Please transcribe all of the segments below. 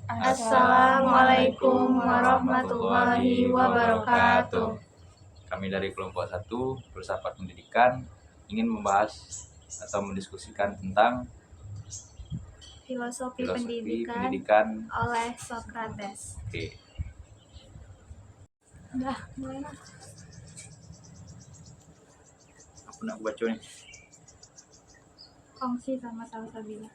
Assalamualaikum warahmatullahi wabarakatuh. Kami dari kelompok 1 Filsafat Pendidikan ingin membahas atau mendiskusikan tentang Filosofi pendidikan oleh Socrates. Oke. Udah, mulai. Aku nak baca nih. Kongsi sama Salsabila.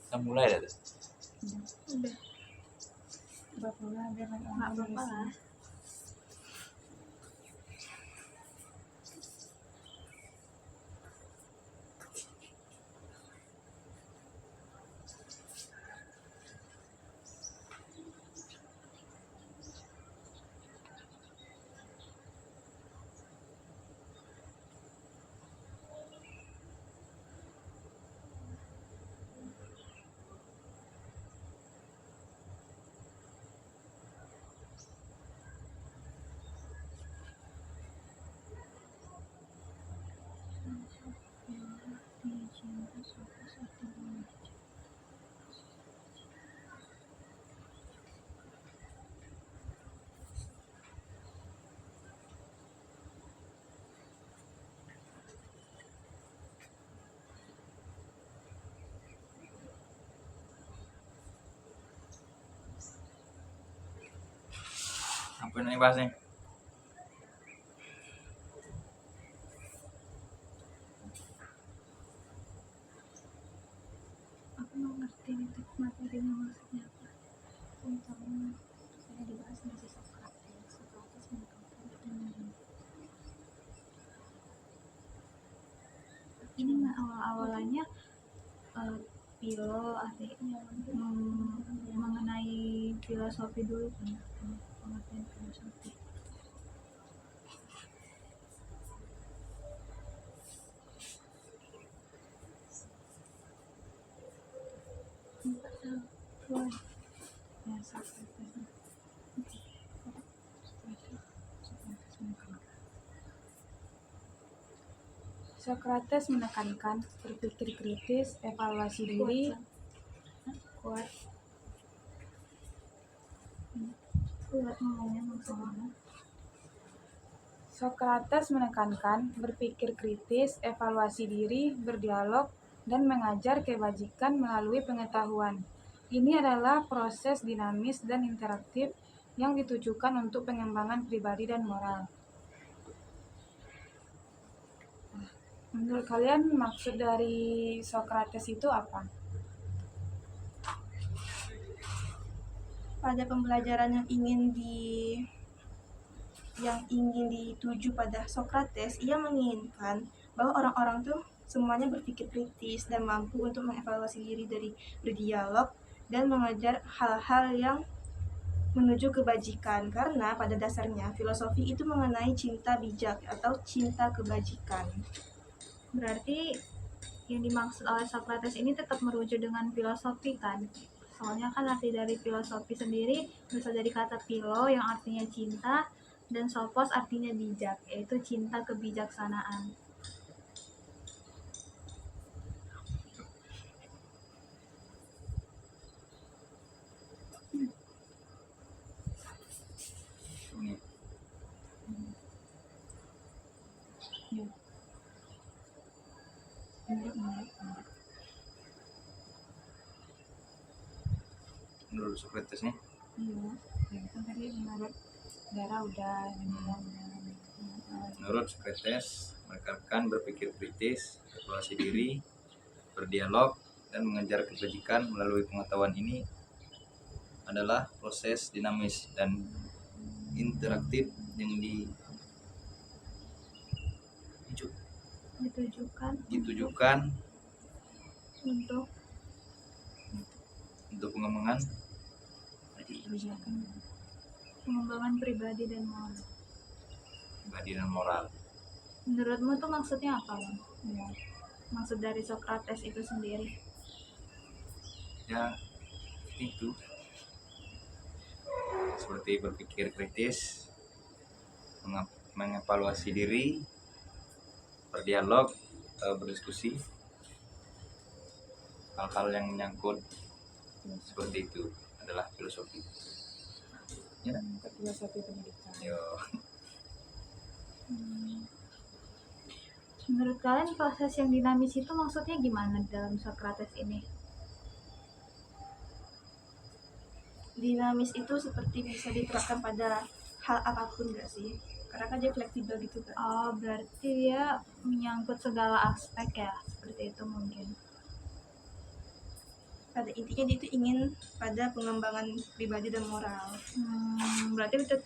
Kita mulai dah tuh. Udah. Nggak apa-apa lah. Apa yang dibahas nih? Aku mau ngerti itu materinya maksudnya apa. Contohnya saya dibahas masih Socrates mengatakan ini awal-awalannya Philo artinya mengenai filosofi dulu kan, pengertian filosofi. Socrates menekankan berpikir kritis, evaluasi diri, Kuat ngomongnya maksudnya. Socrates menekankan berpikir kritis, evaluasi diri, berdialog, dan mengajar kebajikan melalui pengetahuan. Ini adalah proses dinamis dan interaktif yang ditujukan untuk pengembangan pribadi dan moral. Menurut kalian maksud dari Socrates itu apa? Pada pembelajaran yang ingin dituju pada Socrates, ia menginginkan bahwa orang-orang tuh semuanya berpikir kritis dan mampu untuk mengevaluasi diri dari berdialog dan mengajar hal-hal yang menuju kebajikan, karena pada dasarnya filosofi itu mengenai cinta bijak atau cinta kebajikan. Berarti yang dimaksud oleh Socrates ini tetap merujuk dengan filosofi kan? Soalnya kan arti dari filosofi sendiri bisa dari kata philo yang artinya cinta dan sophos artinya bijak, yaitu cinta kebijaksanaan. Menurut Socrates nih. Iya. Kan tadi menurut Dara udah. Menurut Socrates menekankan berpikir kritis, evaluasi diri, berdialog, dan mengejar kebajikan melalui pengetahuan. Ini adalah proses dinamis dan interaktif yang ditujukan untuk pengembangan pribadi dan moral. Menurutmu tuh maksudnya apa, Bang? Ya. Maksud dari Socrates itu sendiri? Ya, itu seperti berpikir kritis, mengevaluasi diri, berdialog, berdiskusi, hal-hal yang menyangkut seperti itu adalah filosofi. Ya. Filosofi pendidikan. Yo. Menurut kalian proses yang dinamis itu maksudnya gimana dalam Socrates ini? Dinamis itu seperti bisa diterapkan pada hal apapun gak sih? Karena kan dia fleksibel gitu kan. Oh, berarti dia menyangkut segala aspek ya, seperti itu mungkin. Pada intinya dia itu ingin pada pengembangan pribadi dan moral. Berarti itu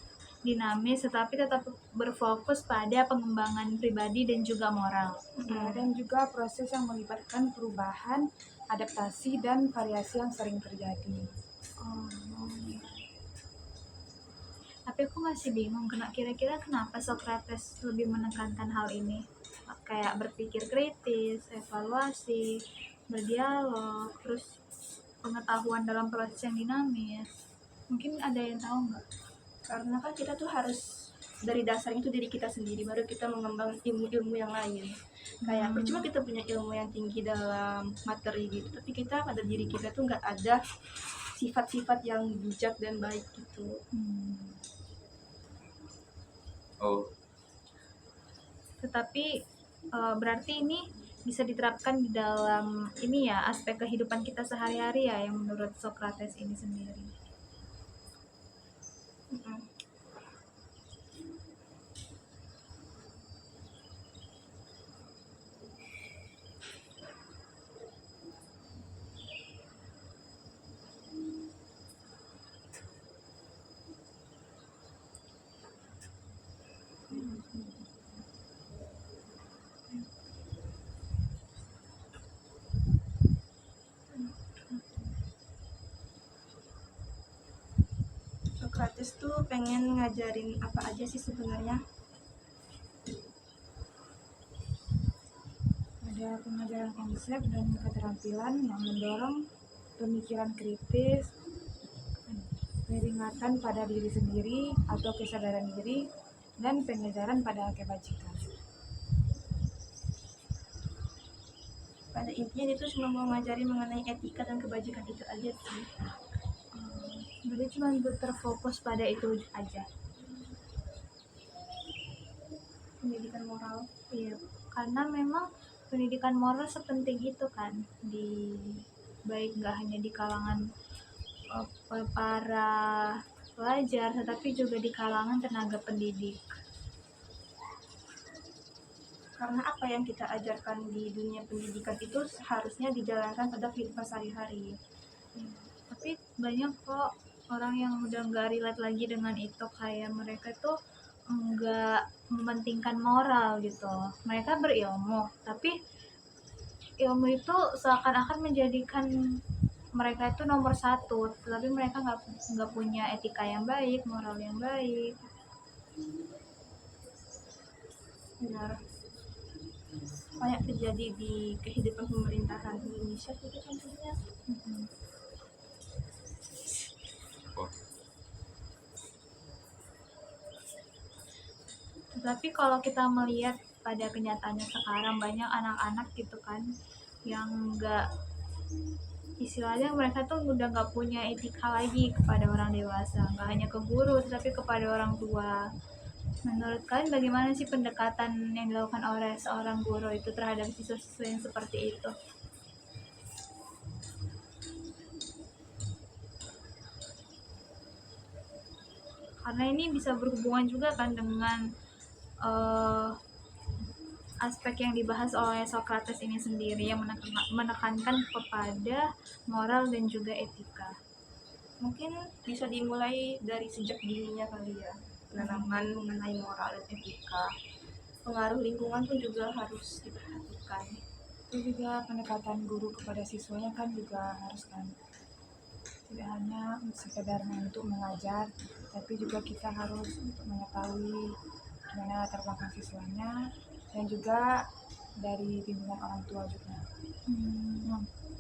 dinamis tetapi tetap berfokus pada pengembangan pribadi dan juga moral. Dan juga proses yang melibatkan perubahan, adaptasi, dan variasi yang sering terjadi. Oh. Tapi aku masih bingung kira-kira kenapa Socrates lebih menekankan hal ini, kayak berpikir kritis, evaluasi, berdialog, terus pengetahuan dalam proses yang dinamis. Mungkin ada yang tahu nggak? Karena kan kita tuh harus dari dasarnya itu diri kita sendiri, baru kita mengembangkan ilmu-ilmu yang lain. Kayak percuma kita punya ilmu yang tinggi dalam materi gitu, tapi kita pada diri kita tuh nggak ada sifat-sifat yang bijak dan baik gitu. Oh, Tetapi berarti ini bisa diterapkan di dalam ini ya, aspek kehidupan kita sehari-hari ya, yang menurut Socrates ini sendiri. Socrates tuh pengen ngajarin apa aja sih sebenarnya? Ada pengajaran konsep dan keterampilan yang mendorong pemikiran kritis, peringatan pada diri sendiri atau kesadaran diri, dan pengejaran pada kebajikan. Pada intinya dia tuh cuma mau ngajarin mengenai etika dan kebajikan itu aja sih. Jadi cuma terfokus pada itu aja. Pendidikan moral. Iya, karena memang pendidikan moral sepenting itu kan, di baik nggak hanya di kalangan para pelajar, tetapi juga di kalangan tenaga pendidik. Karena apa yang kita ajarkan di dunia pendidikan itu seharusnya dijalankan pada kehidupan sehari-hari. Tapi banyak kok orang yang udah nggak relate lagi dengan itu, kayak mereka tuh nggak mementingkan moral gitu. Mereka berilmu, tapi ilmu itu seakan-akan menjadikan mereka itu nomor satu, tapi mereka nggak punya etika yang baik, moral yang baik. Benar. Banyak terjadi di kehidupan pemerintahan Indonesia gitu contohnya. oh. Tapi kalau kita melihat pada kenyataannya sekarang, banyak anak-anak gitu kan yang nggak, istilahnya mereka tuh udah nggak punya etika lagi kepada orang dewasa, nggak hanya ke guru tapi kepada orang tua. Menurut kalian bagaimana sih pendekatan yang dilakukan oleh seorang guru itu terhadap siswa-siswa yang seperti itu? Karena ini bisa berhubungan juga kan dengan aspek yang dibahas oleh Socrates ini sendiri, yang menekankan kepada moral dan juga etika. Mungkin bisa dimulai dari sejak dininya kali ya, penanaman mengenai moral dan etika. Pengaruh lingkungan pun juga harus diperhatikan. Itu juga pendekatan guru kepada siswanya kan juga harus kan, tidak hanya sekedar untuk mengajar, tapi juga kita harus untuk mengetahui gimana latar belakang siswanya, dan juga dari bimbingan orang tua juga.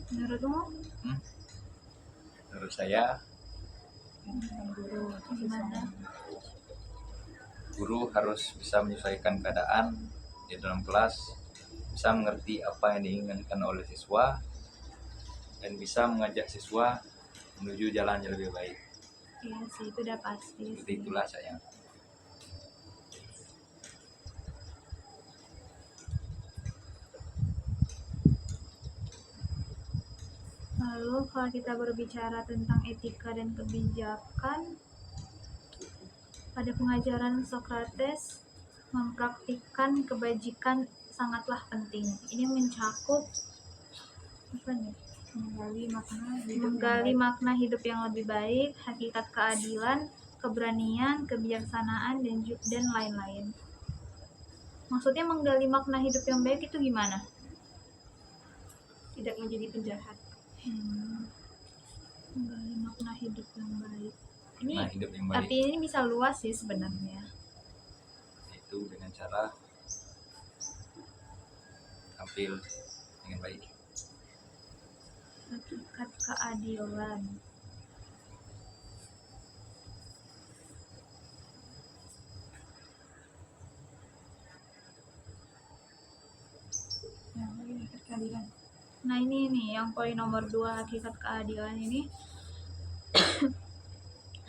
Menurutmu Menurut saya Dan guru untuk gimana? siswanya. Guru harus bisa menyesuaikan keadaan di dalam kelas, bisa mengerti apa yang diinginkan oleh siswa, dan bisa mengajak siswa menuju jalan yang lebih baik. Iya sih, itu udah pasti Seperti sih. itulah saya. Lalu kalau kita berbicara tentang etika dan kebijakan, pada pengajaran Socrates mempraktikkan kebajikan sangatlah penting. Ini mencakup apa nih? menggali makna hidup yang Menggali makna hidup yang baik. lebih baik, hakikat keadilan, keberanian, kebijaksanaan, dan lain-lain. Maksudnya menggali makna hidup yang baik itu gimana? Tidak menjadi penjahat. Menggali makna hidup yang baik. Ini Nah, hidup yang baik artinya ini bisa luas sih sebenarnya. itu dengan cara tampil dengan baik. Hakikat keadilan. Keadilan. Nah ini nih yang poin nomor 2, hakikat keadilan ini.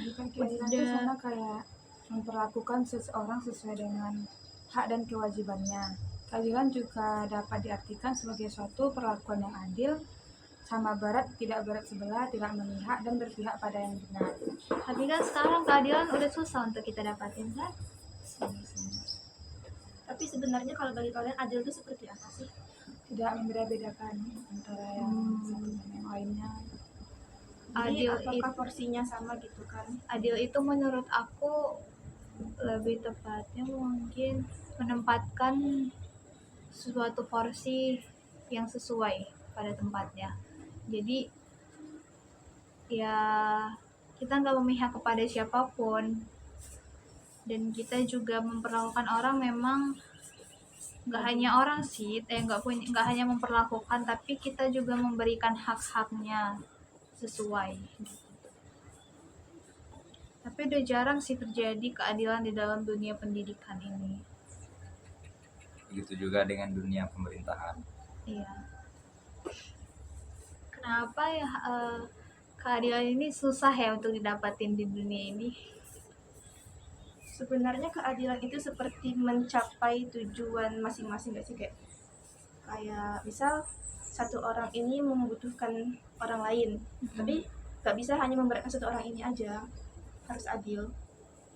Bukan keadilan itu sama kayak memperlakukan seseorang sesuai dengan hak dan kewajibannya. Keadilan juga dapat diartikan sebagai suatu perlakuan yang adil, sama berat, tidak berat sebelah, tidak memihak, dan berpihak pada yang benar. Tapi kan sekarang keadilan udah susah untuk kita dapatin kan? Tapi sebenarnya kalau bagi kalian adil itu seperti apa sih? Tidak membeda-bedakan antara yang satu dan yang lainnya. Jadi Adil apakah porsinya sama gitu kan? Adil itu menurut aku lebih tepatnya mungkin menempatkan suatu porsi yang sesuai pada tempatnya. Jadi ya kita nggak memihak kepada siapapun, dan kita juga memperlakukan orang memang nggak hanya orang sih, nggak hanya memperlakukan, tapi kita juga memberikan hak-haknya sesuai. Tapi udah jarang sih terjadi keadilan di dalam dunia pendidikan ini. Begitu juga dengan dunia pemerintahan. Iya. Kenapa ya keadilan ini susah ya untuk didapatin di dunia ini? Sebenarnya keadilan itu seperti mencapai tujuan masing-masing, gak sih? Kayak misal satu orang ini membutuhkan orang lain, tapi gak bisa hanya memberikan satu orang ini aja, harus adil,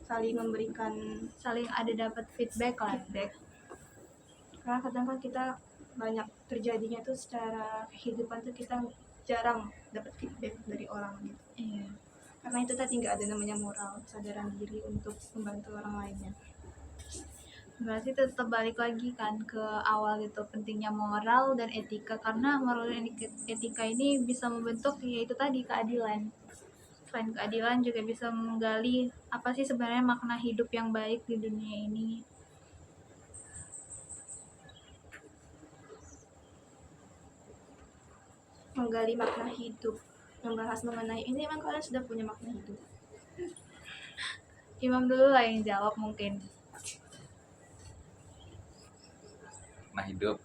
saling memberikan, Saling ada dapat feedback lah. karena kadang kan kita banyak terjadinya tuh secara kehidupan tuh kita jarang dapat feedback dari orang gitu. Iya. Karena itu tadi nggak ada namanya moral, kesadaran diri untuk membantu orang lainnya. Berarti tetap balik lagi kan ke awal gitu, pentingnya moral dan etika, karena moral dan etika ini bisa membentuk yaitu tadi keadilan. Selain keadilan juga bisa menggali apa sih sebenarnya makna hidup yang baik di dunia ini. Menggali makna hidup, membahas mengenai ini, emang kalian sudah punya makna hidup? Imam dulu lah yang jawab mungkin. Nah, hidup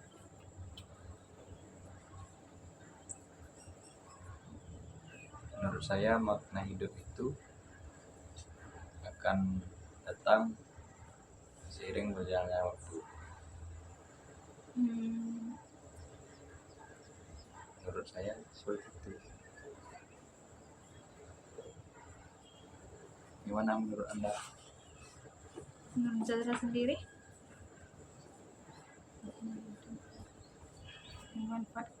menurut saya makna hidup itu akan datang seiring berjalannya waktu. Menurut saya seperti itu. Gimana menurut Anda? Menurut Zara sendiri?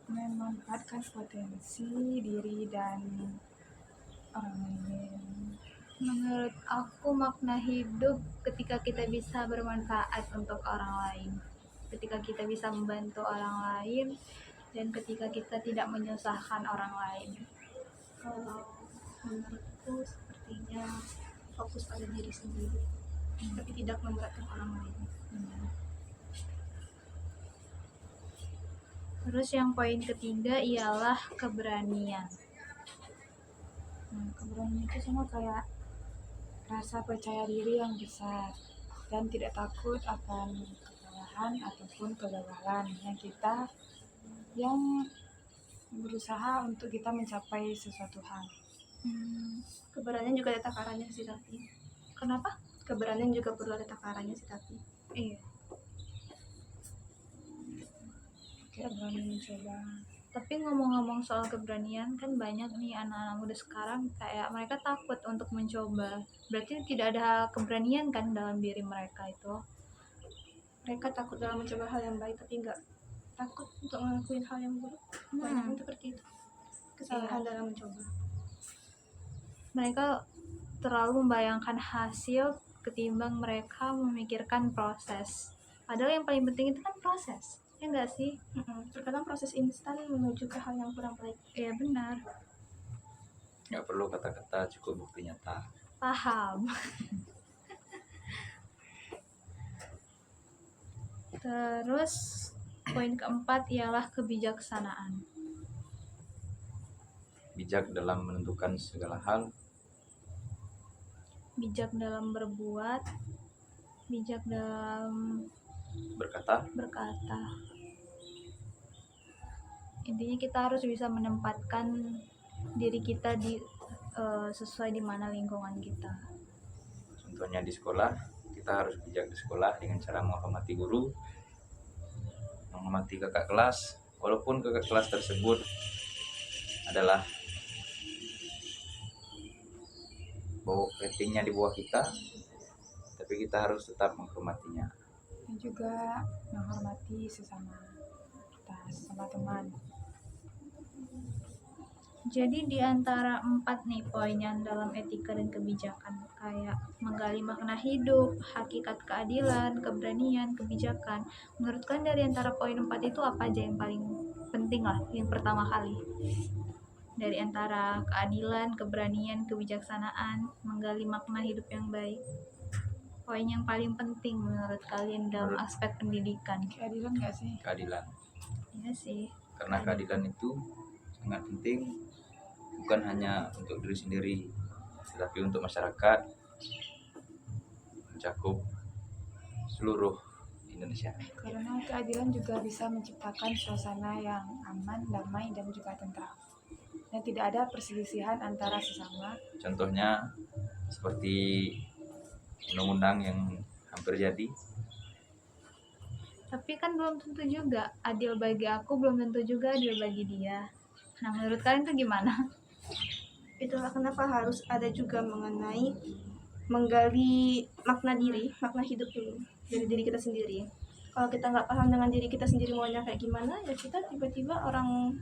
Memanfaatkan potensi diri dan orang lain. Menurut aku makna hidup ketika kita bisa bermanfaat untuk orang lain, ketika kita bisa membantu orang lain, dan ketika kita tidak menyusahkan orang lain. Kalau menurutku sepertinya fokus pada diri sendiri, tapi tidak memberatkan orang lain. Terus yang poin ketiga ialah keberanian. Keberanian itu sama kayak rasa percaya diri yang besar dan tidak takut akan kekalahan ataupun kegagalan yang berusaha untuk kita mencapai sesuatu hal. Keberanian juga ada takarannya sih tapi. Kenapa? Keberanian juga perlu ada takarannya sih tapi. Iya. Kita berani mencoba. Tapi ngomong-ngomong soal keberanian, kan banyak nih anak-anak muda sekarang kayak mereka takut untuk mencoba. Berarti tidak ada keberanian kan dalam diri mereka itu. Mereka takut dalam mencoba hal yang baik tapi nggak takut untuk ngelakuin hal yang buruk. Banyak yang seperti itu. Kesalahan dalam mencoba. Mereka terlalu membayangkan hasil ketimbang mereka memikirkan proses. Padahal yang paling penting itu kan proses. Ya enggak sih? Terkadang proses instan menuju ke hal yang kurang baik. Iya benar. Nggak perlu kata-kata, cukup bukti nyata. Paham. Terus poin keempat ialah kebijaksanaan. Bijak dalam menentukan segala hal, Bijak dalam berbuat, bijak dalam berkata, intinya kita harus bisa menempatkan diri kita di sesuai di mana lingkungan kita. contohnya di sekolah, kita harus bijak di sekolah dengan cara menghormati guru, menghormati kakak kelas, walaupun kakak kelas tersebut adalah ratingnya di bawah kita, tapi kita harus tetap menghormatinya. Dan juga menghormati sesama kita, sesama teman. Jadi di antara 4 nih poin yang dalam etika dan kebijakan, kayak menggali makna hidup, hakikat keadilan, keberanian, kebijakan. Menurut kalian dari antara poin 4 itu apa aja yang paling penting lah, yang pertama kali? Dari antara keadilan, keberanian, kebijaksanaan, menggali makna hidup yang baik. Poin yang paling penting menurut kalian dalam aspek pendidikan? Keadilan nggak sih? Keadilan, Iya sih. karena keadilan itu sangat penting, bukan hanya untuk diri sendiri, tetapi untuk masyarakat, mencakup seluruh Indonesia. Karena keadilan juga bisa menciptakan suasana yang aman, damai, dan juga tentram. Dan tidak ada perselisihan antara sesama. Contohnya seperti undang-undang yang hampir jadi. Tapi kan belum tentu juga adil bagi aku, belum tentu juga adil bagi dia. Nah menurut kalian itu gimana? Itulah kenapa harus ada juga mengenai menggali makna diri, makna hidup dulu dari diri kita sendiri. Kalau kita nggak paham dengan diri kita sendiri maunya kayak gimana, ya kita tiba-tiba orang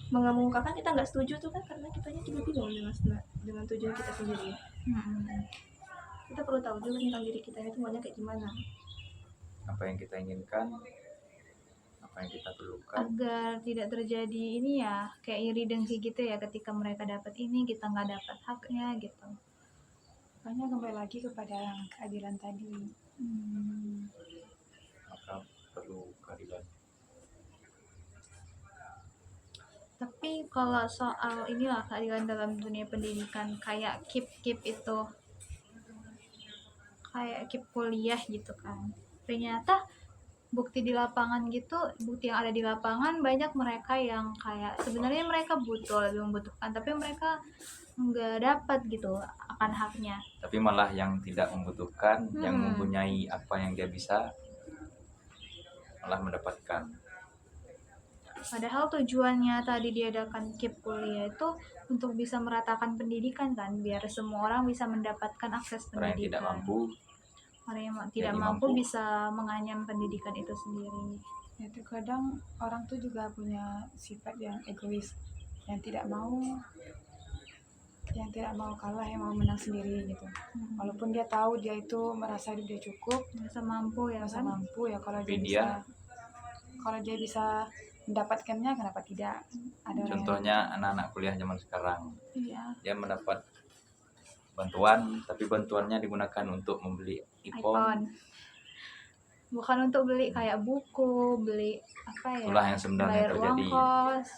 mengemukakan kita nggak setuju tuh kan, karena kitanya juga bingung dengan tujuan kita sendiri. Kita perlu tahu dulu tentang diri kita itu maunya kayak gimana. Apa yang kita inginkan, apa yang kita perlukan, Agar tidak terjadi ini ya, kayak iri dengki gitu ya, ketika mereka dapat ini kita nggak dapat haknya gitu. Makanya kembali lagi kepada yang keadilan tadi. maka perlu keadilan. Tapi kalau soal inilah keadilan dalam dunia pendidikan, kayak KIP itu, kayak KIP kuliah gitu kan, ternyata bukti di lapangan gitu, bukti yang ada di lapangan banyak mereka yang kayak sebenarnya mereka butuh, lebih membutuhkan, tapi mereka nggak dapat gitu akan haknya. Tapi malah yang tidak membutuhkan, yang mempunyai apa yang dia bisa, malah mendapatkan. Padahal tujuannya tadi diadakan KIP kuliah itu untuk bisa meratakan pendidikan kan, biar semua orang bisa mendapatkan akses Orang yang tidak pendidikan. mampu, Orang yang tidak jadi mampu mampu. bisa menganyam pendidikan itu sendiri. Ya, terkadang orang tuh juga punya sifat yang egois, yang tidak mau kalah, yang mau menang sendiri gitu. Walaupun dia tahu dia itu merasa dia cukup, Merasa mampu ya merasa kan. mampu ya, kalau Tapi dia bisa mendapatkannya, kenapa tidak? Ada orang contohnya anak-anak kuliah zaman sekarang, Iya. dia mendapat bantuan, tapi bantuannya digunakan untuk membeli iPhone. Bukan untuk beli kayak buku, beli apa ya? Itulah yang sebenarnya bayar terjadi. uang kos.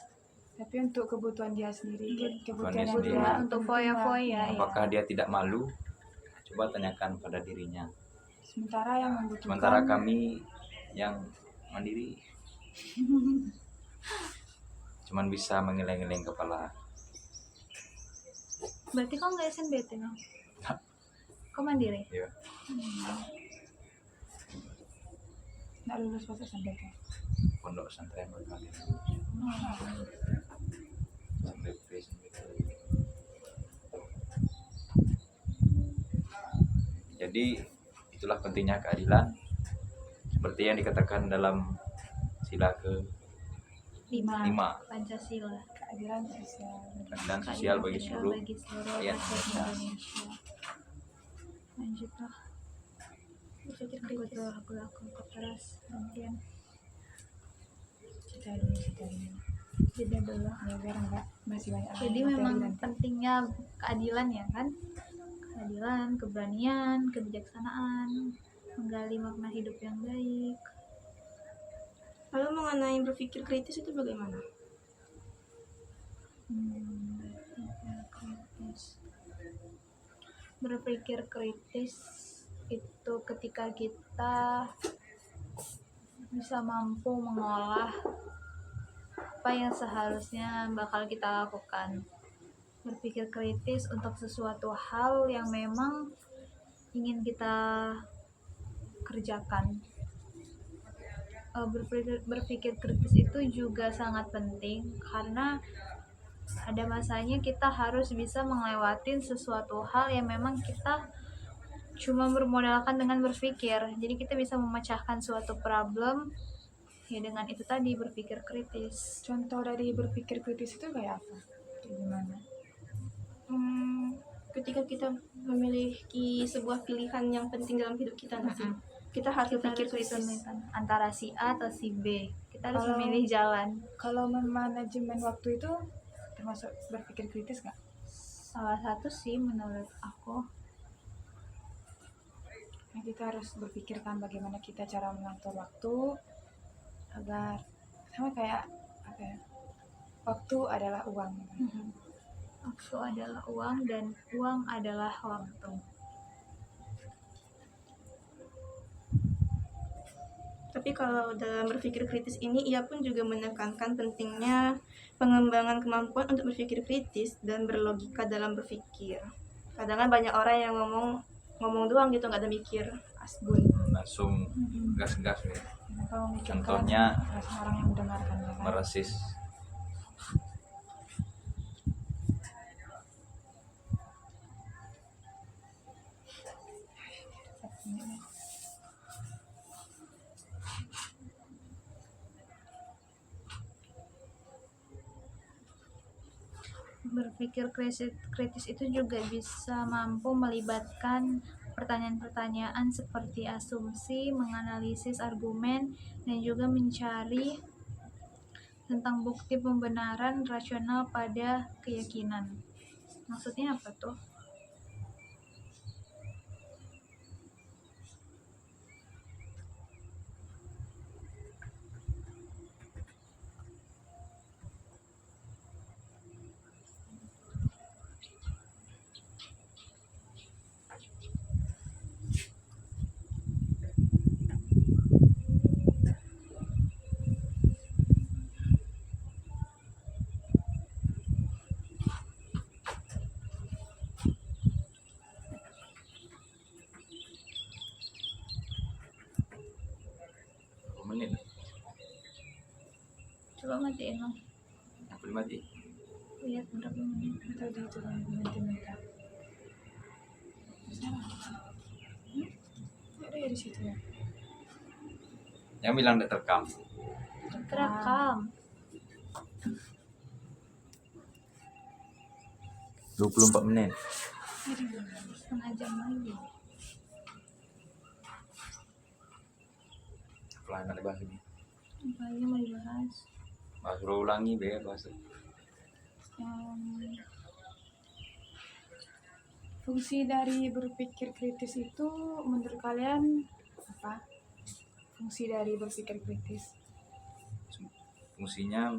tapi untuk kebutuhan dia sendiri, kebutuhan dia yang sendiri. dia Untuk penting lah. foya-foya, Ya. iya. Apakah dia tidak malu? Coba tanyakan pada dirinya. Sementara yang membutuhkan Sementara kami yang mandiri cuman bisa mengeleng-eleng kepala. Berarti kau nggak SNBT no? Kau mandiri? Ya, nggak lulus pas SNBT. pondok pesantren berkali. Jadi itulah pentingnya keadilan seperti yang dikatakan dalam sila Lima. ke-5, Pancasila. Keadilan sosial. keadilan sosial bagi seluruh rakyat rakyat Indonesia. Indonesia. Lanjutlah. Aku tuh aku keras gantian. Cita dulu. Jeda dulu. Ya biar enggak masih banyak Jadi materi memang nanti. pentingnya keadilan ya kan? Keadilan, keberanian, kebijaksanaan, menggali makna hidup yang baik. Lalu mengenai berpikir kritis itu bagaimana? Berpikir kritis itu ketika kita bisa mampu mengolah apa yang seharusnya bakal kita lakukan. Berpikir kritis untuk sesuatu hal yang memang ingin kita kerjakan. Berpikir kritis itu juga sangat penting karena ada masanya kita harus bisa melewati sesuatu hal yang memang kita cuma bermodalkan dengan berpikir. Jadi kita bisa memecahkan suatu problem ya dengan itu tadi berpikir kritis. Contoh dari berpikir kritis itu kayak apa? Kayak gimana? Ketika kita memiliki sebuah pilihan yang penting dalam hidup kita nanti, kita harus Kita berpikir harus kritis. memilih antara si A atau si B. Kita harus Kalau- memilih jalan. Kalau memanajemen waktu itu termasuk berpikir kritis nggak? Salah satu sih menurut aku. Nah, kita harus berpikirkan bagaimana kita cara mengatur waktu agar sama kayak apa ya? Waktu adalah uang. Waktu adalah uang dan uang adalah waktu. Tapi kalau dalam berpikir kritis ini, ia pun juga menekankan pentingnya pengembangan kemampuan untuk berpikir kritis dan berlogika dalam berpikir. Kadang kan banyak orang yang ngomong doang gitu, nggak ada mikir asbun. Langsung gas-gas ya. Karena kalau memikirkan Contohnya perasaan orang yang mendengarkan ya kan? meresis. Berpikir kritis itu juga bisa mampu melibatkan pertanyaan-pertanyaan seperti asumsi, menganalisis argumen, dan juga mencari tentang bukti pembenaran rasional pada keyakinan. Maksudnya apa tuh? Menit. Coba matiin dong. Apa dimati? Lihat berapa menit. Tadi itu kan minta. Ada ya di situ ya. Yang bilang tidak terekam. Terekam. 24 menit. Setengah jam lagi. Pelan ada bahas ini. Apa aja mau dibahas? Bahas ulangi be bahas. Fungsi dari berpikir kritis itu menurut kalian apa? Fungsi dari berpikir kritis. Fungsinya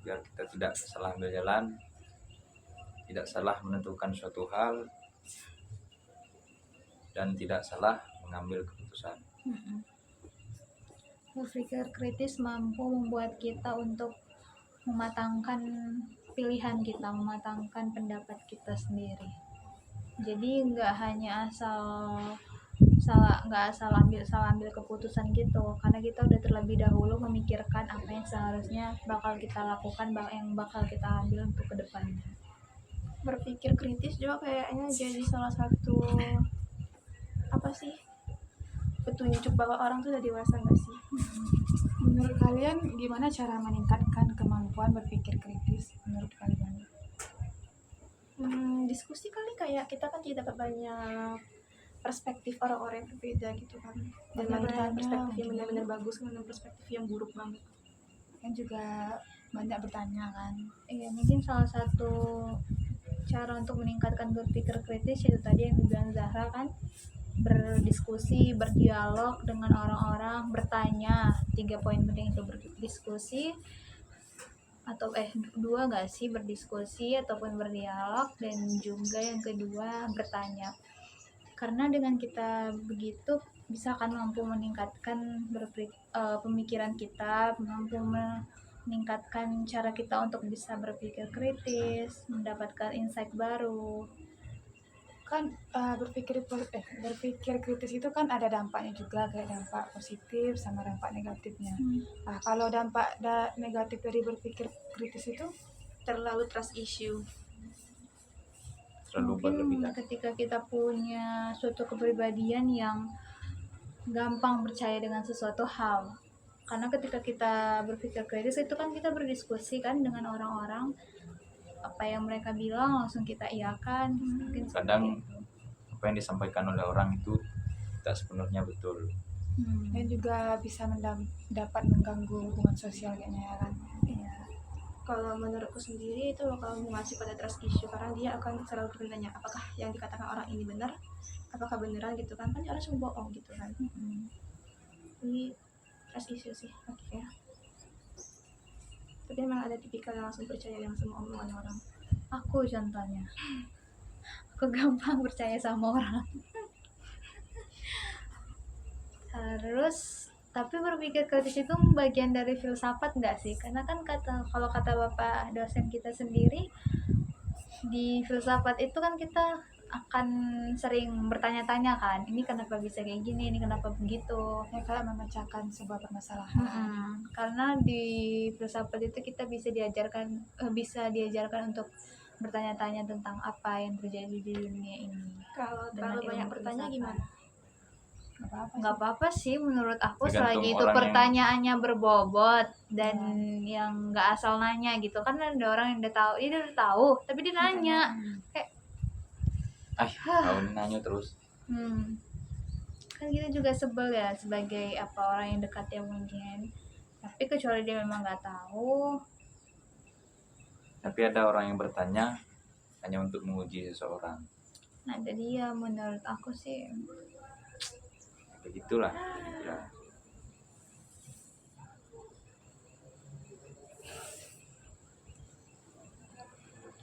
biar kita tidak salah ambil jalan, tidak salah menentukan suatu hal, dan tidak salah mengambil keputusan. Berpikir kritis mampu membuat kita untuk mematangkan pilihan kita, mematangkan pendapat kita sendiri. Jadi nggak hanya nggak asal ambil keputusan gitu, karena kita udah terlebih dahulu memikirkan apa yang seharusnya bakal kita lakukan, yang bakal kita ambil untuk kedepannya. Berpikir kritis juga kayaknya jadi salah satu petunjuk bahwa orang tuh udah dewasa nggak sih? Menurut kalian gimana cara meningkatkan kemampuan berpikir kritis menurut kalian? Diskusi kali, kayak kita kan tidak dapat banyak perspektif orang-orang yang berbeda gitu kan, dan Banyak mana bertanya, perspektif yang mungkin. benar-benar bagus, mana perspektif yang buruk banget. Kan juga banyak bertanya kan. Iya, mungkin salah satu cara untuk meningkatkan berpikir kritis itu tadi yang dibilang Zahra kan, berdiskusi, berdialog dengan orang-orang, bertanya. 3 poin penting itu, berdiskusi atau dua nggak sih, berdiskusi ataupun berdialog, dan juga yang kedua bertanya. Karena dengan kita begitu bisa kan mampu meningkatkan pemikiran kita, mampu meningkatkan cara kita untuk bisa berpikir kritis, mendapatkan insight baru. Kan berpikir kritis itu kan ada dampaknya juga, kayak dampak positif sama dampak negatifnya. Nah, kalau dampak negatif dari berpikir kritis itu Terlalu trust issue. Terlalu Mungkin berlebihan. ketika kita punya suatu kepribadian yang gampang percaya dengan sesuatu hal, karena ketika kita berpikir kritis itu kan kita berdiskusi kan dengan orang-orang, apa yang mereka bilang langsung kita iakan. Mungkin Kadang seperti itu. apa yang disampaikan oleh orang itu tidak sepenuhnya betul. dan juga bisa dapat mengganggu hubungan sosial kayaknya ya kan. Iya. Kalau menurutku sendiri itu bakal masih pada trust issue, karena dia akan selalu bertanya apakah yang dikatakan orang ini benar, apakah beneran gitu kan orang semua bohong gitu kan. Ini trust issue sih akhirnya. Tapi memang ada tipikal yang langsung percaya yang semua omongan orang. Aku contohnya, aku gampang percaya sama orang. Terus tapi berpikir kritis itu bagian dari filsafat nggak sih? Karena kan kalau kata bapak dosen kita sendiri, di filsafat itu kan kita akan sering bertanya-tanya kan, ini kenapa bisa kayak gini, ini kenapa begitu. Ya kayak memecahkan sebuah permasalahan. Karena di filsafat itu kita bisa diajarkan untuk bertanya-tanya tentang apa yang terjadi di dunia ini. Kalau Dengan terlalu banyak ilmu bertanya filsafat. gimana? Nggak apa-apa sih menurut aku, Tergantung selagi itu orang pertanyaannya berbobot dan yang nggak asal nanya gitu. Kan ada orang yang udah tahu, dia udah tahu tapi dia nanya kayak Kau nanya terus. kan kita juga sebel ya sebagai orang yang dekat yang mungkin, tapi kecuali dia memang nggak tahu. Tapi ada orang yang bertanya hanya untuk menguji seseorang. Nah jadi ya menurut aku sih Begitulah.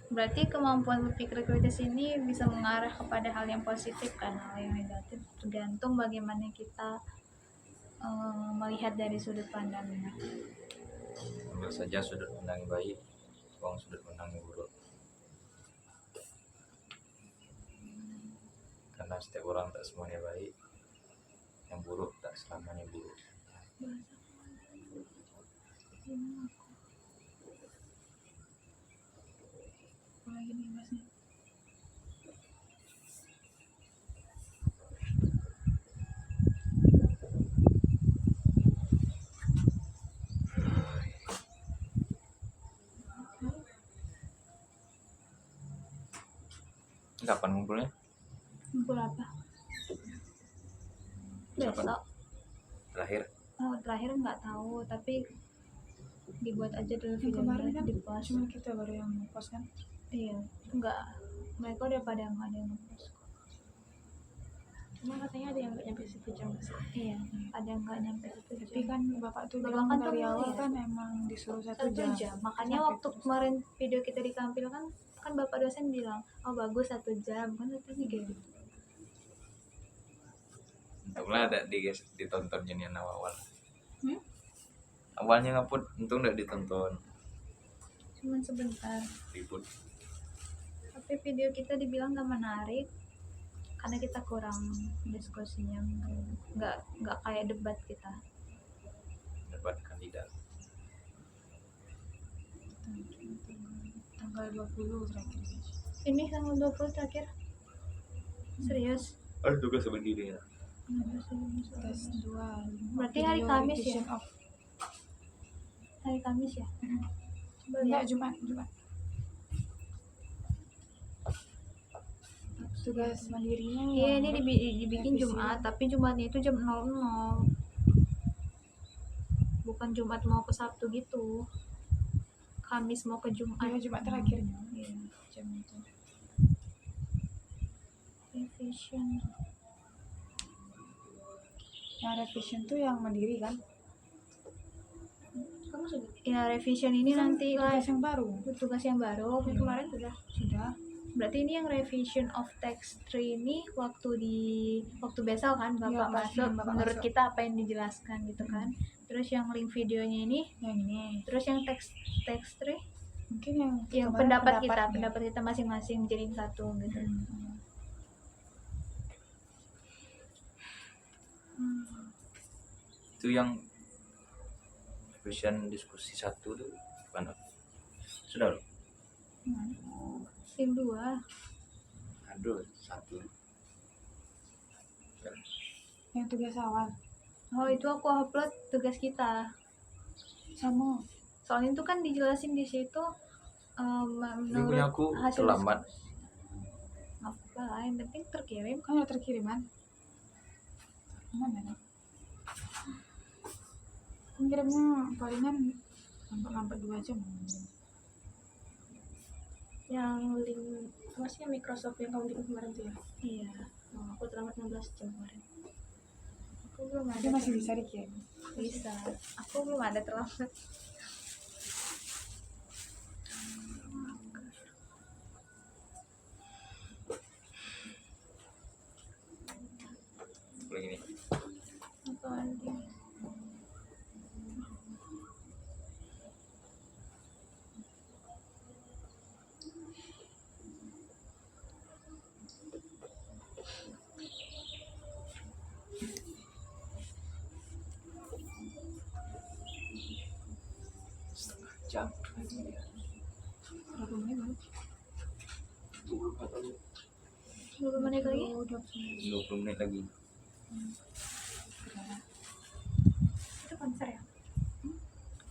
berarti kemampuan berpikir kritis ini bisa mengarah kepada hal yang positif kan, hal yang negatif tergantung bagaimana kita melihat dari sudut pandangnya. Ambil saja sudut pandang baik, buang sudut pandang buruk. Karena setiap orang tak semuanya baik, yang buruk tak selamanya buruk. Lagi nih masnya. Kapan ngumpulnya? Ngumpul apa? Besok. Terakhir Nggak tahu, tapi dibuat aja dulu Yang kemarin videonya kan di post. cuma kita baru yang post kan. Iya, enggak, mereka udah pada nggak ada yang post. Cuma katanya ada yang nggak nyampe 1 jam sih. Iya, ada yang nggak nyampe 1 jam. Tapi kan bapak tuh Bapak bilang kan dari tuh awal ya, kan emang disuruh 1 1 jam. jam. Makanya Sampai waktu terus. kemarin video kita ditampilkan kan bapak dosen bilang, oh bagus 1 jam kan, katanya gitu. Untunglah ada ditontonnya nih awal. Hmm? Awalnya ngaput, untung nggak ditonton. Cuman sebentar. Ribut. Tapi video kita dibilang gak menarik karena kita kurang diskusinya, nggak kayak debat kita. Debat kandidat. Tanggal 20 terakhir. Ini tanggal 20 terakhir. Serius? Ada tugas sendiri ya. Tes 2. Berarti hari Kamis ya? Hari Kamis ya? Coba Enggak, lihat. Jumat. Tugas mandirinya Iya, yang ini dibikin revisi. Jumat, tapi Jumatnya itu jam 00. Bukan Jumat mau ke Sabtu gitu. Kamis mau ke Jumat. Iya, Jumat terakhirnya. Iya. Jam itu. Revision. Yang revision tuh yang mandiri kan? Kamu sudah? Ya, revision ini nanti Tugas lah. yang baru. Tugas yang baru. Yang kemarin sudah. Berarti ini yang revision of text 3 ini waktu besok kan Bapak Iya, pas masuk, Bapak menurut masuk. kita apa yang dijelaskan gitu kan. Terus yang link videonya ini, Yang ini. terus yang text 3 Mungkin yang yang kemarin pendapat pendapatnya. kita masing-masing jadiin satu gitu. Itu yang revision diskusi 1 tuh mana? Sudah loh. Tim 2. Aduh, 1. Yang tugas awal. Oh, itu aku upload tugas kita. Sama. Soalnya itu kan dijelasin di situ Ini punya menurut aku hasil terlambat. apa yang penting terkirim. Kan udah terkiriman. Mana nih? Kirimnya palingan lambat 2 jam. Yang link maksudnya Microsoft yang kamu bikin kemarin tuh ya? Iya, Aku terlambat 16 jam kemarin. aku belum ada. Tapi masih bisa dikirim. Bisa. Aku belum ada terlambat. Lagi nih. Apa lagi? Jam. Berapa menit baru? 20 menit lagi? Oh, 20. 20 menit lagi. Itu konser ya?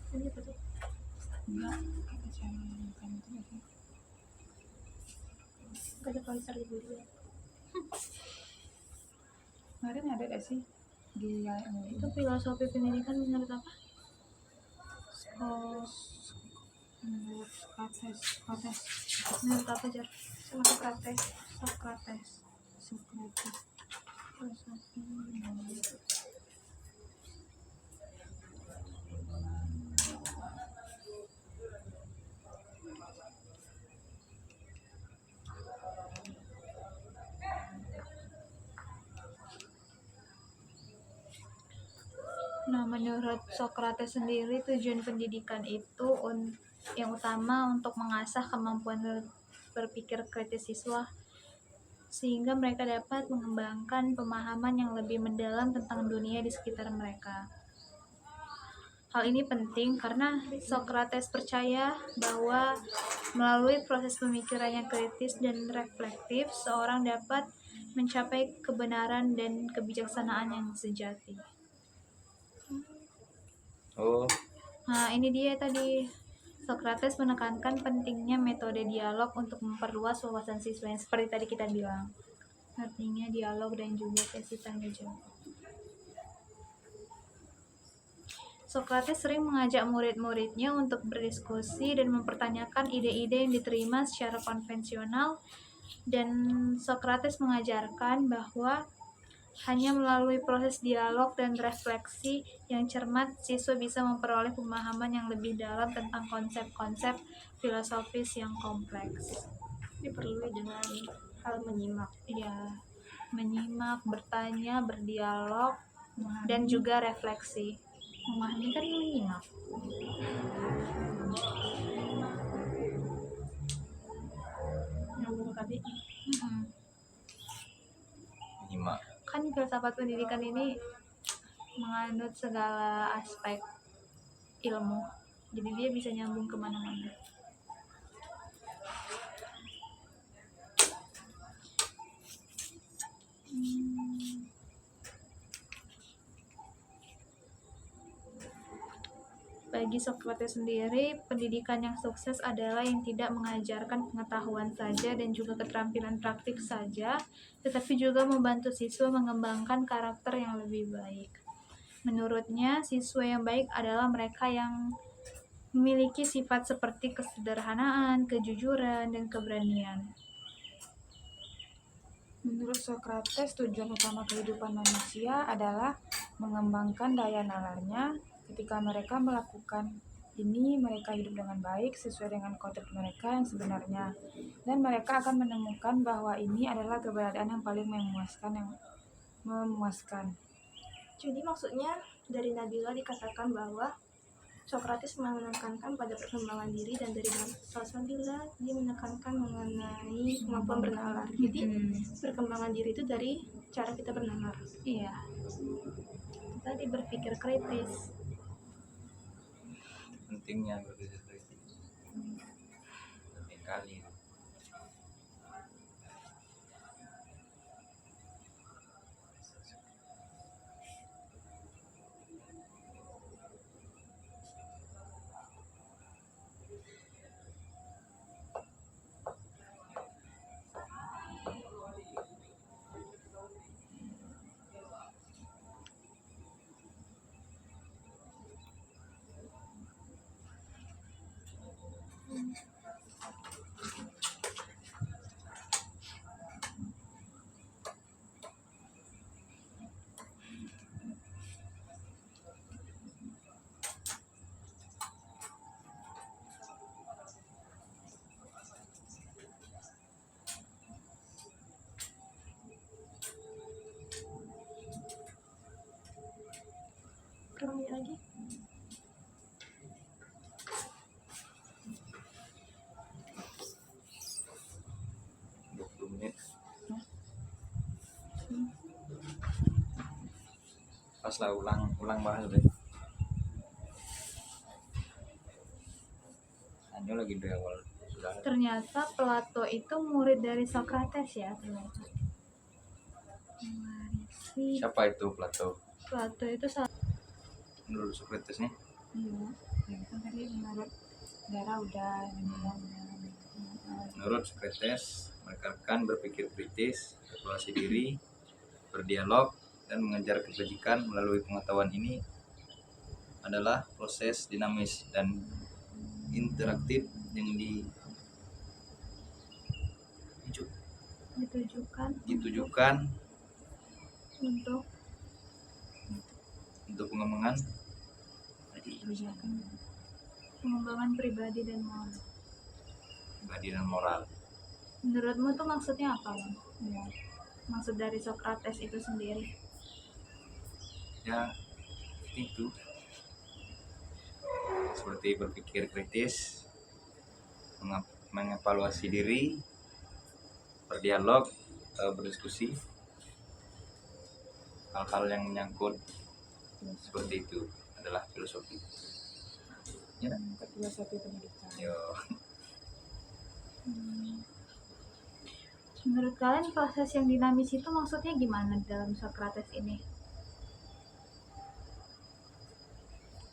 Ini apa tuh? Enggak, kata jam kan itu aja. Gak ada konser di dulu. Kemarin ada gak sih di Itu filosofi pendidikan menurut apa? Oh, menurut Sokrates. menurut apa Jar? Sokrates. Filosofi. Nah, menurut Sokrates sendiri tujuan pendidikan itu yang utama untuk mengasah kemampuan berpikir kritis siswa sehingga mereka dapat mengembangkan pemahaman yang lebih mendalam tentang dunia di sekitar mereka. Hal ini penting karena Sokrates percaya bahwa melalui proses pemikiran yang kritis dan reflektif, seorang dapat mencapai kebenaran dan kebijaksanaan yang sejati. Oh, Nah, ini dia tadi. Sokrates menekankan pentingnya metode dialog untuk memperluas wawasan siswa yang seperti tadi kita bilang. Artinya dialog dan juga sesi tanya jawab. Sokrates sering mengajak murid-muridnya untuk berdiskusi dan mempertanyakan ide-ide yang diterima secara konvensional, dan Sokrates mengajarkan bahwa hanya melalui proses dialog dan refleksi yang cermat, siswa bisa memperoleh pemahaman yang lebih dalam tentang konsep-konsep filosofis yang kompleks. Diperoleh dengan hal menyimak. Ya, menyimak, bertanya, berdialog, dan juga refleksi. Memahami kan menyimak. Nyambung ke KBI. Mm-mm. Menyimak. Kan filsafat pendidikan ini menganut segala aspek ilmu, jadi dia bisa nyambung kemana-mana. Bagi Socrates sendiri, pendidikan yang sukses adalah yang tidak mengajarkan pengetahuan saja dan juga keterampilan praktik saja, tetapi juga membantu siswa mengembangkan karakter yang lebih baik. Menurutnya, siswa yang baik adalah mereka yang memiliki sifat seperti kesederhanaan, kejujuran, dan keberanian. Menurut Socrates, tujuan utama kehidupan manusia adalah mengembangkan daya nalarnya. Ketika mereka melakukan ini, mereka hidup dengan baik sesuai dengan kodrat mereka yang sebenarnya, dan mereka akan menemukan bahwa ini adalah keberadaan yang paling memuaskan. Jadi maksudnya dari Nabila dikatakan bahwa Socrates menekankan pada perkembangan diri, dan dari Salsabila dia menekankan mengenai kemampuan bernalar. Jadi perkembangan diri itu dari cara kita bernalar. Iya. Tadi berpikir kritis. Pentingnya berpikir kritis. Penting kali. Berapa menit lagi? Pas lah ulang bahas deh. Hanya lagi dari awal sudah. Ternyata Plato itu murid dari Socrates ya, ternyata. Mewarisi. Siapa itu Plato? Plato itu salah. Menurut Socrates nih? Iya, kan tadi menurut Dara udah Menurut Socrates, menekankan berpikir kritis, evaluasi diri, berdialog, dan mengejar kebajikan melalui pengetahuan ini adalah proses dinamis dan interaktif yang ditujukan untuk pengembangan pengembangan pribadi dan moral. pribadi dan moral. Menurutmu tuh maksudnya apa, Bang? ya. Maksud dari Socrates itu sendiri? Ya, itu seperti berpikir kritis, mengevaluasi diri, berdialog, berdiskusi, hal-hal yang menyangkut seperti itu adalah filosofi. Ya, Filosofi pendidikan. yo. Menurut kalian proses yang dinamis itu maksudnya gimana dalam Socrates ini?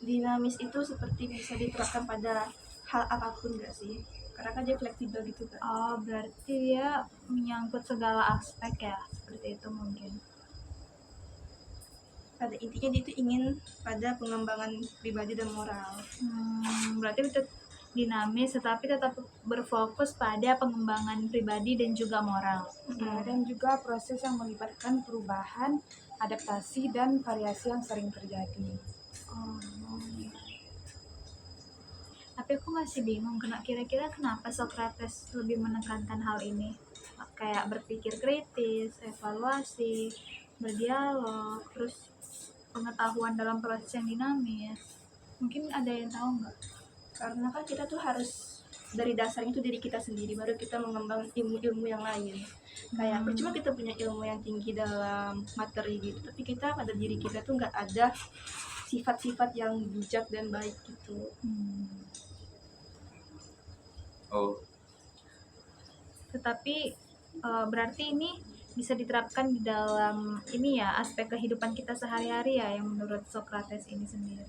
Dinamis itu seperti bisa diterapkan pada hal apapun gak sih? Karena kan dia fleksibel gitu kan. Oh, berarti dia menyangkut segala aspek ya, seperti itu mungkin. Pada intinya dia itu ingin pada pengembangan pribadi dan moral. Berarti dinamis tetapi tetap berfokus pada pengembangan pribadi dan juga moral. Dan juga proses yang melibatkan perubahan, adaptasi, dan variasi yang sering terjadi. Tapi aku masih bingung kira-kira kenapa Socrates lebih menekankan hal ini. kayak berpikir kritis, evaluasi, berdialog, terus pengetahuan dalam proses yang dinamis. Mungkin ada yang tahu nggak? Karena kan kita tuh harus dari dasarnya itu diri kita sendiri, baru kita mengembang ilmu-ilmu yang lain. Kayak percuma kita punya ilmu yang tinggi dalam materi gitu, tapi kita pada diri kita tuh nggak ada sifat-sifat yang bijak dan baik gitu. Oh, Tetapi berarti ini bisa diterapkan di dalam ini ya, aspek kehidupan kita sehari-hari ya, yang menurut Socrates ini sendiri.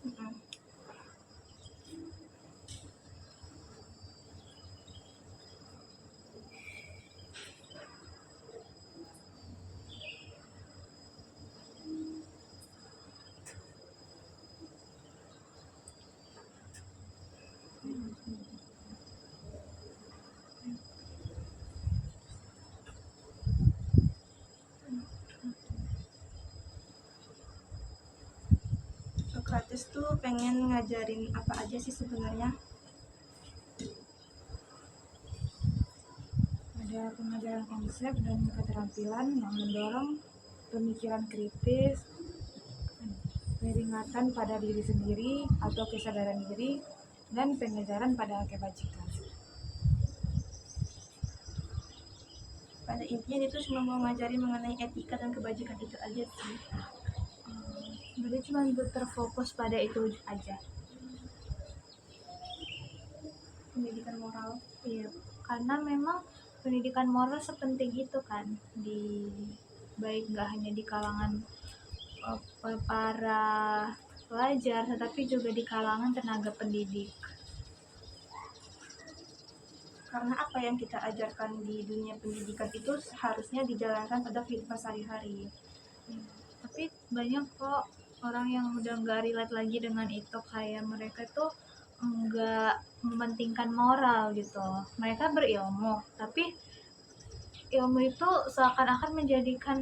Mm-mm. Socrates tuh pengen ngajarin apa aja sih sebenarnya? Ada pengajaran konsep dan keterampilan yang mendorong pemikiran kritis, peringatan pada diri sendiri atau kesadaran diri, dan pengejaran pada kebajikan. Pada intinya dia tuh cuma mau ngajarin mengenai etika dan kebajikan itu aja sih. Berarti cuma terfokus pada itu aja. Pendidikan moral. Iya, karena memang pendidikan moral sepenting itu kan, di baik nggak hanya di kalangan para pelajar, tetapi juga di kalangan tenaga pendidik. Karena apa yang kita ajarkan di dunia pendidikan itu seharusnya dijalankan pada kehidupan sehari-hari. Tapi banyak kok orang yang udah nggak relate lagi dengan itu, kayak mereka tuh nggak mementingkan moral gitu. Mereka berilmu, tapi ilmu itu seakan-akan menjadikan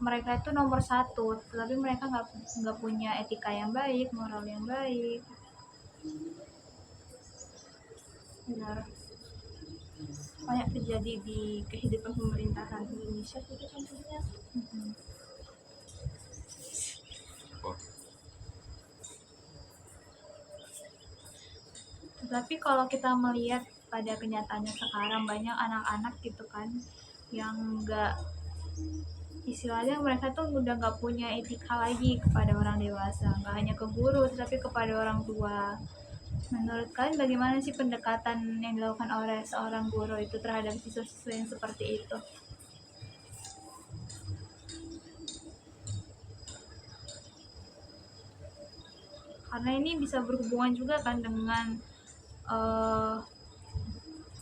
mereka itu nomor satu, tapi mereka nggak punya etika yang baik, moral yang baik. Benar. Banyak terjadi di kehidupan pemerintahan Indonesia itu contohnya. oh. Tapi kalau kita melihat pada kenyataannya sekarang, banyak anak-anak gitu kan yang nggak, istilahnya mereka tuh udah nggak punya etika lagi kepada orang dewasa, nggak hanya ke guru tetapi kepada orang tua. Menurut kalian bagaimana sih pendekatan yang dilakukan oleh seorang guru itu terhadap siswa-siswa yang seperti itu? Karena ini bisa berhubungan juga kan dengan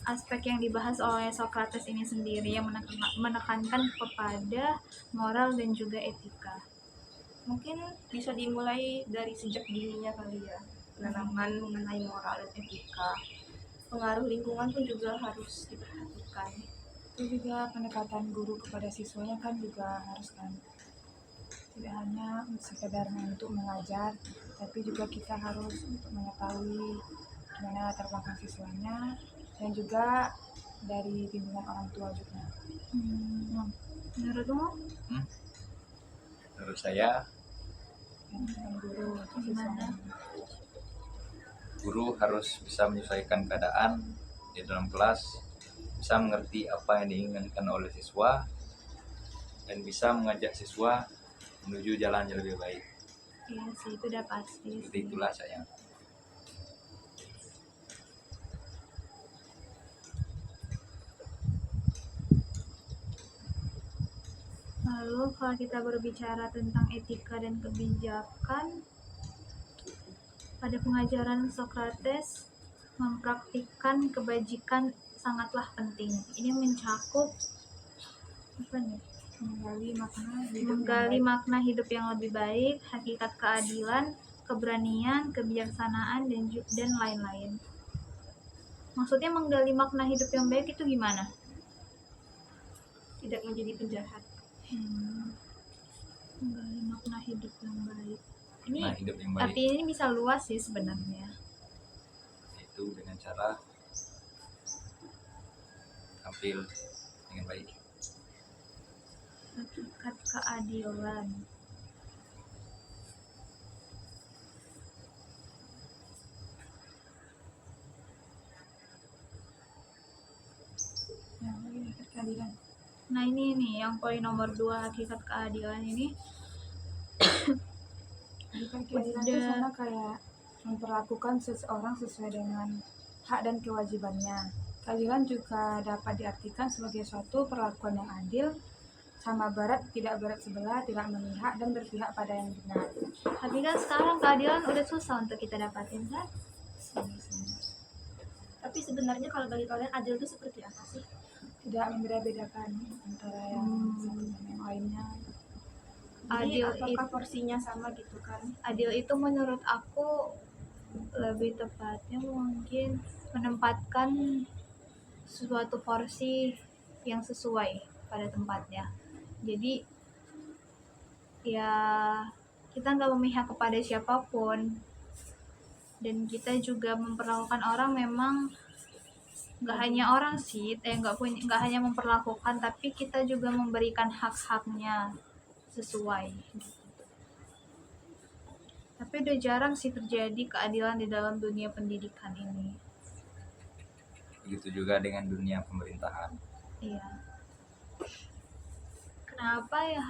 aspek yang dibahas oleh Socrates ini sendiri, yang menekankan kepada moral dan juga etika. Mungkin bisa dimulai dari sejak dininya kali ya, penanaman mengenai moral dan etika. Pengaruh lingkungan pun juga harus diperhatikan. Itu juga pendekatan guru kepada siswanya kan juga harus kan, tidak hanya sekedar untuk mengajar, tapi juga kita harus untuk mengetahui gimana latar belakang siswanya, dan juga dari bimbingan orang tua juga. Menurutmu Menurut saya, Dan guru untuk gimana? siswanya. guru harus bisa menyesuaikan keadaan di dalam kelas, bisa mengerti apa yang diinginkan oleh siswa, dan bisa mengajak siswa menuju jalan yang lebih baik. Iya sih, itu udah pasti Seperti sih. itulah saya. Lalu kalau kita berbicara tentang etika dan kebijakan, pada pengajaran Socrates mempraktikkan kebajikan sangatlah penting. Ini mencakup apa nih? Menggali makna hidup yang lebih baik, hakikat keadilan, keberanian, kebijaksanaan, dan lain-lain. Maksudnya menggali makna hidup yang baik itu gimana? Tidak menjadi penjahat. Menggali makna hidup yang baik. Ini Nah, hidup yang baik artinya ini bisa luas sih sebenarnya. itu dengan cara tampil dengan baik. Hakikat keadilan. Yang lagi keadilan. Nah ini nih yang poin nomor 2, hakikat keadilan ini Hakikat keadilan itu sama kayak memperlakukan seseorang sesuai dengan hak dan kewajibannya. Keadilan juga dapat diartikan sebagai suatu perlakuan yang adil, sama berat, tidak berat sebelah, tidak memihak, dan berpihak pada yang benar. tapi kan sekarang keadilan udah susah untuk kita dapatin kan. Tapi sebenarnya kalau bagi kalian adil itu seperti apa sih? Tidak membeda-bedakan antara yang satu dan yang lainnya. Jadi Adil apakah porsinya sama gitu kan? Adil itu menurut aku lebih tepatnya mungkin menempatkan suatu porsi yang sesuai pada tempatnya. Jadi ya kita nggak memihak kepada siapapun, dan kita juga memperlakukan orang memang nggak hanya orang sih, nggak hanya memperlakukan, tapi kita juga memberikan hak-haknya sesuai. Tapi udah jarang sih terjadi keadilan di dalam dunia pendidikan ini. Begitu juga dengan dunia pemerintahan. Iya. Kenapa ya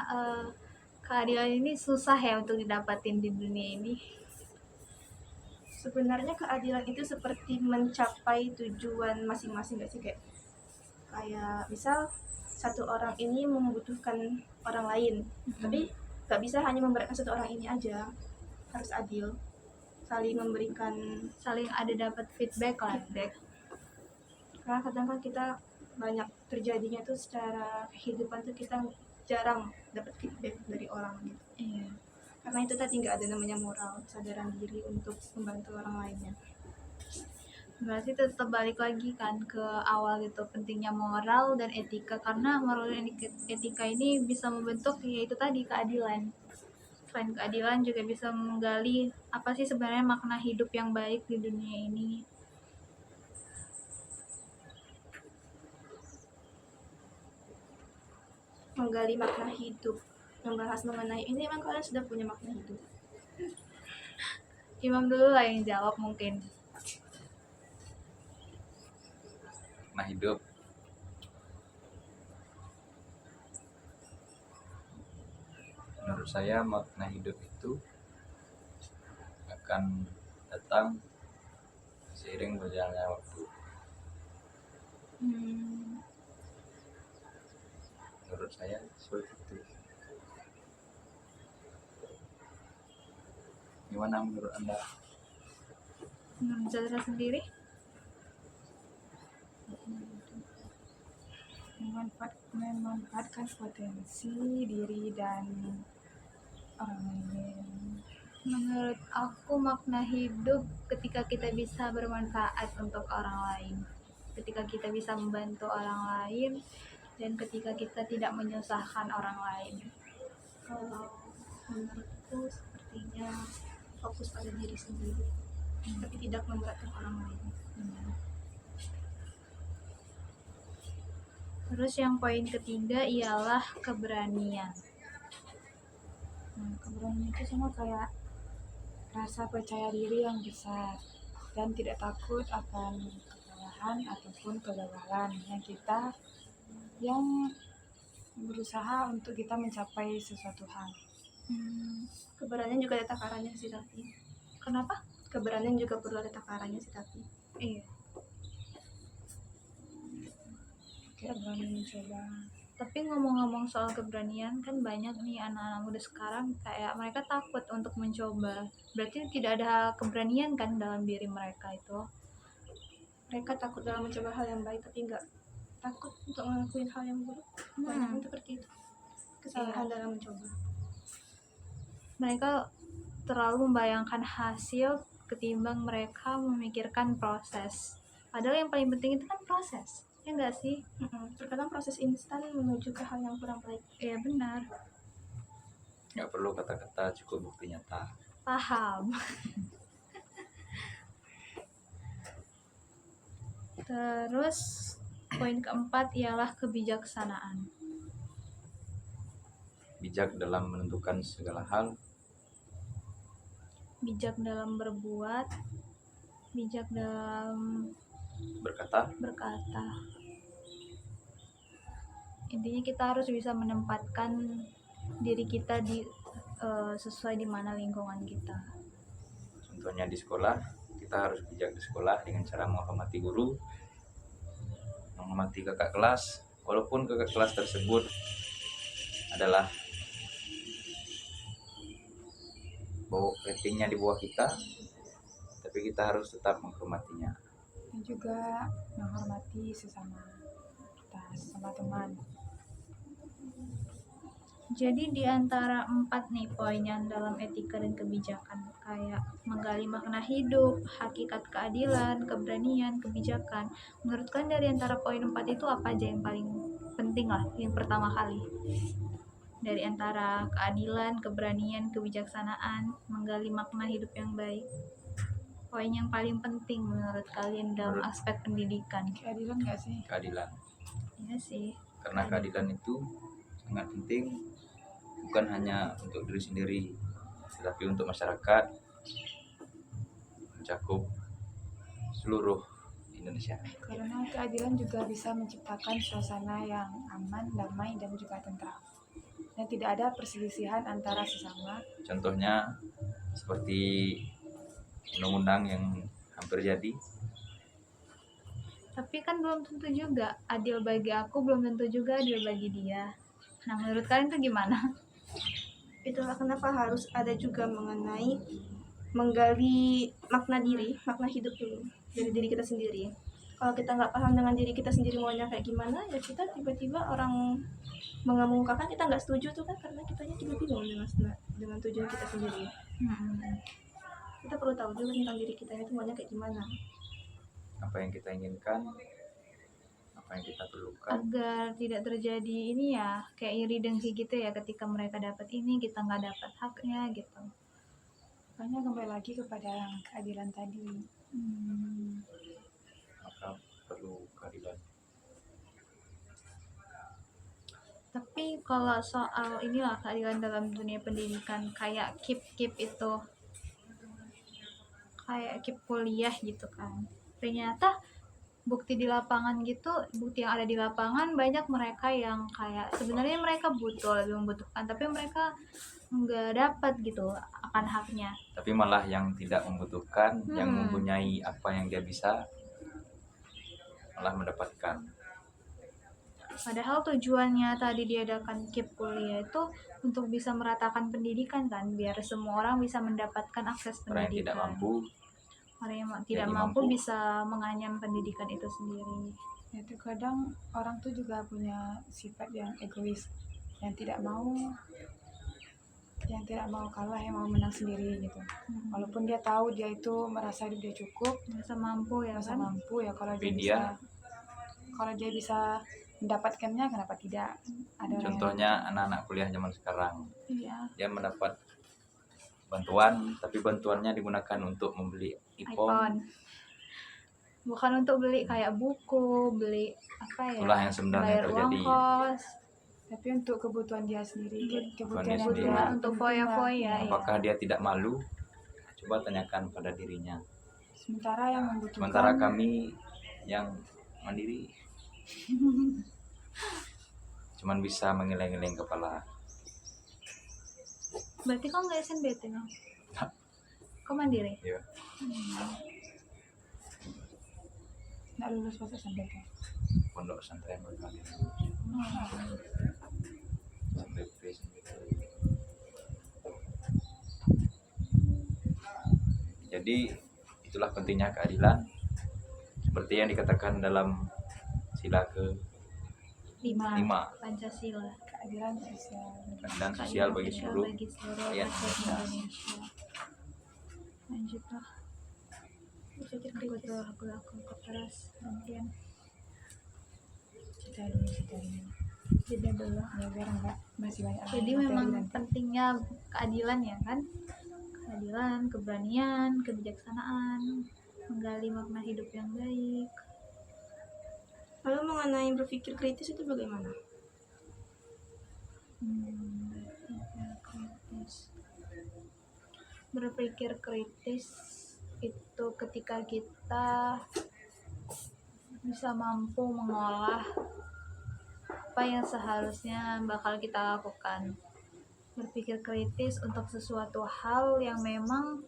keadilan ini susah ya untuk didapatin di dunia ini? Sebenarnya keadilan itu seperti mencapai tujuan masing-masing gak sih, kayak misal satu orang ini membutuhkan orang lain, tapi gak bisa hanya memberatkan satu orang ini aja, harus adil, saling memberikan, Saling ada dapat feedback. karena kadang kan kita banyak terjadinya tuh secara kehidupan tuh kita jarang dapat feedback dari orang gitu. Iya. Karena itu tadi nggak ada namanya moral, kesadaran diri untuk membantu orang lainnya. Berarti tetap balik lagi kan ke awal gitu, pentingnya moral dan etika, karena moral dan etika ini bisa membentuk yaitu tadi keadilan. Selain keadilan juga bisa menggali apa sih sebenarnya makna hidup yang baik di dunia ini. Menggali makna hidup, membahas mengenai ini, emang kalian sudah punya makna hidup? Imam dulu lah yang jawab mungkin. Nah, hidup menurut saya makna hidup itu akan datang seiring berjalannya waktu. Menurut saya seperti itu. Gimana menurut Anda? Menurut Zazra sendiri? Memanfaatkan potensi diri dan orang lain. Menurut aku makna hidup ketika kita bisa bermanfaat untuk orang lain, ketika kita bisa membantu orang lain, dan ketika kita tidak menyusahkan orang lain. Kalau menurutku sepertinya fokus pada diri sendiri, tapi tidak memberatkan orang lain. Terus yang poin ketiga ialah keberanian. Keberanian itu sama kayak rasa percaya diri yang besar dan tidak takut akan kesalahan ataupun kegagalan yang berusaha untuk kita mencapai sesuatu hal. Keberanian juga ada takarannya sih, tapi Kenapa? keberanian juga perlu ada takarannya sih, tapi Iya. Kita berani mencoba. Tapi ngomong-ngomong soal keberanian, kan banyak nih anak-anak muda sekarang kayak mereka takut untuk mencoba. Berarti tidak ada keberanian kan dalam diri mereka itu. mereka takut dalam mencoba hal yang baik, tapi nggak takut untuk ngelakuin hal yang buruk. Banyak seperti itu, kesalahan dalam mencoba. Mereka terlalu membayangkan hasil ketimbang mereka memikirkan proses. Padahal yang paling penting itu kan proses. Ya enggak sih? Terkadang proses instan menuju ke hal yang kurang baik. Iya benar. Nggak perlu kata-kata, cukup bukti nyata. Paham. Terus Poin keempat ialah kebijaksanaan. Bijak dalam menentukan segala hal, Bijak dalam berbuat, bijak dalam berkata, berkata. Intinya kita harus bisa menempatkan diri kita sesuai di mana lingkungan kita. contohnya di sekolah, kita harus bijak di sekolah dengan cara menghormati guru, menghormati kakak kelas, walaupun kakak kelas tersebut adalah ratingnya di bawah kita, tapi kita harus tetap menghormatinya. Dan juga menghormati sesama kita, sesama teman. Jadi di antara 4 nih poin yang dalam etika dan kebijakan, kayak menggali makna hidup, hakikat keadilan, keberanian, kebijakan. Menurut kalian dari antara poin 4 itu apa aja yang paling penting lah, yang pertama kali? Dari antara keadilan, keberanian, kebijaksanaan, menggali makna hidup yang baik. Poin yang paling penting menurut kalian dalam aspek pendidikan? Keadilan nggak sih? Keadilan, Iya sih. karena keadilan itu sangat penting, bukan hanya untuk diri sendiri, tetapi untuk masyarakat, mencakup seluruh Indonesia. Karena keadilan juga bisa menciptakan suasana yang aman, damai, dan juga tentram. Dan tidak ada perselisihan antara sesama. Contohnya seperti undang-undang yang hampir jadi. Tapi kan belum tentu juga adil bagi aku, belum tentu juga adil bagi dia. Nah, menurut kalian itu gimana? Itulah kenapa harus ada juga mengenai menggali makna diri, makna hidup dulu dari diri kita sendiri. Kalau kita nggak paham dengan diri kita sendiri maunya kayak gimana, ya kita tiba-tiba orang mengemukakan kita nggak setuju tuh kan, karena kitanya juga bingung dengan tujuan kita sendiri. Kita perlu tahu dulu tentang diri kita itu maunya kayak gimana. Apa yang kita inginkan, apa yang kita perlukan, Agar tidak terjadi ini ya, kayak iri dengki gitu ya, ketika mereka dapat ini kita nggak dapat haknya gitu. Makanya kembali lagi kepada yang keadilan tadi. maka perlu keadilan. Tapi kalau soal inilah keadilan dalam dunia pendidikan, kayak keep itu, kayak keep kuliah gitu kan, ternyata bukti di lapangan gitu, bukti yang ada di lapangan banyak mereka yang kayak sebenarnya mereka lebih membutuhkan, tapi mereka nggak dapat gitu akan haknya. Tapi malah yang tidak membutuhkan, yang mempunyai apa yang dia bisa, malah mendapatkan. Padahal tujuannya tadi diadakan KIP kuliah itu untuk bisa meratakan pendidikan kan, biar semua orang bisa mendapatkan akses Orang yang tidak pendidikan. mampu, Orang yang tidak jadi mampu mampu. bisa menganyam pendidikan itu sendiri. Ya, terkadang orang tuh juga punya sifat yang egois, yang tidak mau kalah, yang mau menang sendiri gitu. Walaupun dia tahu dia itu merasa dia cukup, Merasa mampu ya merasa kan. mampu ya, kalau Tapi dia bisa mendapatkannya, kenapa tidak? Ada orang contohnya anak-anak kuliah zaman sekarang, Iya, dia mendapat bantuan, tapi bantuannya digunakan untuk membeli iPhone. iPhone. Bukan untuk beli kayak buku, beli apa ya? Itulah yang sebenarnya bayar terjadi. uang kos. tapi untuk kebutuhan dia sendiri, kebutuhan dia yang sendiri. dia Untuk penting lah. foya-foya, ya. Apakah dia tidak malu? Coba tanyakan pada dirinya. Sementara yang membutuhkan, Sementara kami yang mandiri cuman bisa mengeleng-eleng kepala. Berarti kau nggak SNBT no? Kau mandiri? Ya, nggak lulus pas SNBT. pondok pesantren berkali. Jadi itulah pentingnya keadilan, seperti yang dikatakan dalam sila ke-5, 5. Pancasila. Keadilan sosial. keadilan sosial bagi seluruh rakyat rakyat Indonesia. Indonesia. Lanjutlah. Aku keras kemudian Kita dulu. jeda dulu. Ya, biar enggak masih banyak. Jadi materi memang nanti. pentingnya keadilan ya kan, keadilan, keberanian, kebijaksanaan, menggali makna hidup yang baik. Lalu mengenai berpikir kritis itu bagaimana? Berpikir kritis itu ketika kita bisa mampu mengolah apa yang seharusnya bakal kita lakukan. Berpikir kritis untuk sesuatu hal yang memang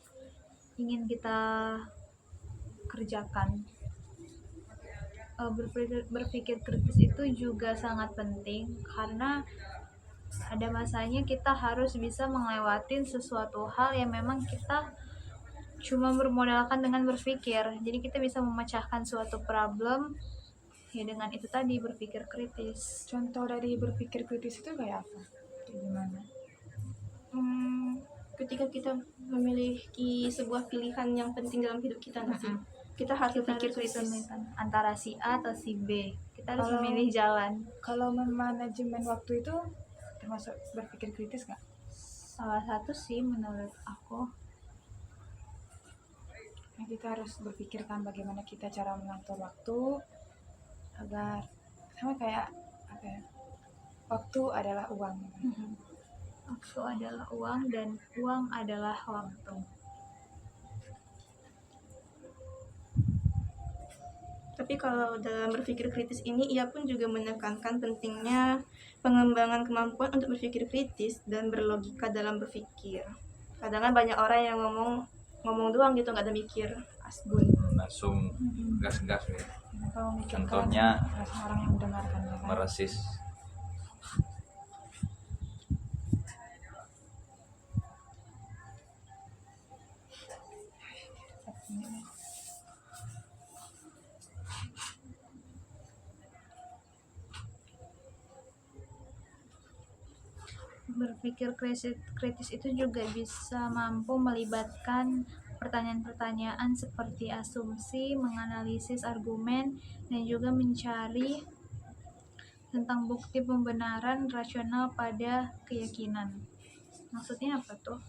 ingin kita kerjakan. Berpikir kritis itu juga sangat penting karena ada masanya kita harus bisa melewatin sesuatu hal yang memang kita cuma bermodalkan dengan berpikir. Jadi kita bisa memecahkan suatu problem ya dengan itu tadi, berpikir kritis. Contoh dari berpikir kritis itu kayak apa? Kayak gimana? Ketika kita memiliki sebuah pilihan yang penting dalam hidup kita nggak sih? Kita harus Kita berpikir harus bisa kritis. memilih antara si A atau si B. Kita harus Kalau- memilih jalan. Kalau memanajemen waktu itu termasuk berpikir kritis nggak? Salah satu sih menurut aku. Nah, kita harus berpikirkan bagaimana kita cara mengatur waktu agar sama kayak apa ya? Waktu adalah uang. Waktu adalah uang dan uang adalah waktu. Tapi kalau dalam berpikir kritis ini, ia pun juga menekankan pentingnya pengembangan kemampuan untuk berpikir kritis dan berlogika dalam berpikir. Kadang kan banyak orang yang ngomong doang gitu, nggak ada mikir, asbun. Langsung gas-gas ya. Kenapa memikirkan Contohnya perasaan orang yang mendengarkannya kan? merasis. Berpikir kritis itu juga bisa mampu melibatkan pertanyaan-pertanyaan seperti asumsi, menganalisis argumen, dan juga mencari tentang bukti pembenaran rasional pada keyakinan. Maksudnya apa tuh?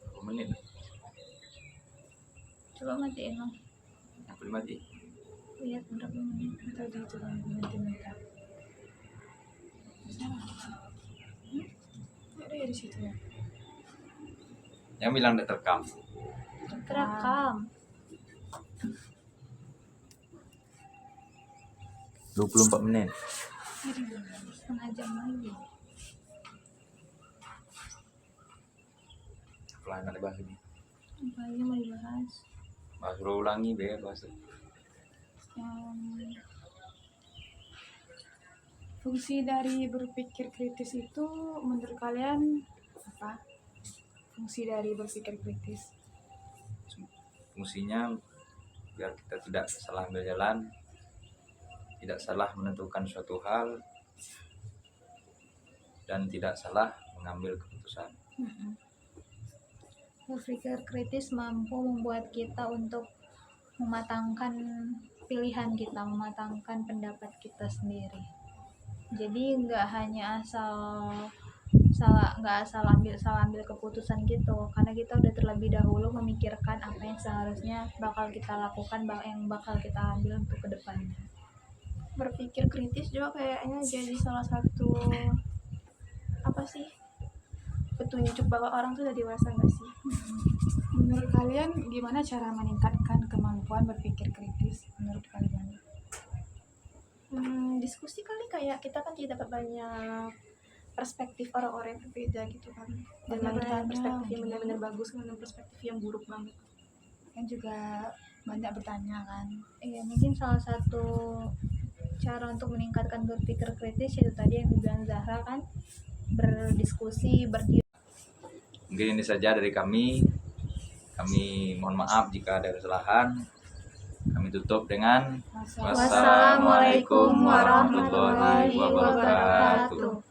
Berapa menit? Coba matiin loh. Apa mati? Lihat berapa menit. Tadi itu kan minta. Ada ya di situ ya. Yang bilang tidak terekam. Terekam. 24 menit. Setengah jam lagi. Pelan ada bahas ini. Apa aja mau dibahas? Bahas ulangi be bahas. Fungsi dari berpikir kritis itu menurut kalian apa? Fungsi dari berpikir kritis. Fungsinya biar kita tidak salah ambil jalan, tidak salah menentukan suatu hal, dan tidak salah mengambil keputusan. Berpikir kritis mampu membuat kita untuk mematangkan pilihan kita, mematangkan pendapat kita sendiri. Jadi nggak hanya nggak asal ambil keputusan gitu, karena kita udah terlebih dahulu memikirkan apa yang seharusnya bakal kita lakukan, yang bakal kita ambil untuk kedepannya. Berpikir kritis juga kayaknya jadi salah satu apa sih, petunjuk bahwa orang tuh udah dewasa nggak sih? Menurut kalian gimana cara meningkatkan kemampuan berpikir kritis menurut kalian? Diskusi kali, kayak kita kan jadi dapat banyak perspektif orang-orang yang berbeda gitu kan, dan Benar, mana perspektif yang benar. benar-benar bagus, mana perspektif yang buruk banget. Kan juga banyak bertanya kan. Iya, mungkin salah satu cara untuk meningkatkan berpikir kritis itu tadi yang dibilang Zahra kan, berdiskusi, Mungkin ini saja dari kami. Kami mohon maaf jika ada kesalahan. Kami tutup dengan Wassalamualaikum warahmatullahi wabarakatuh.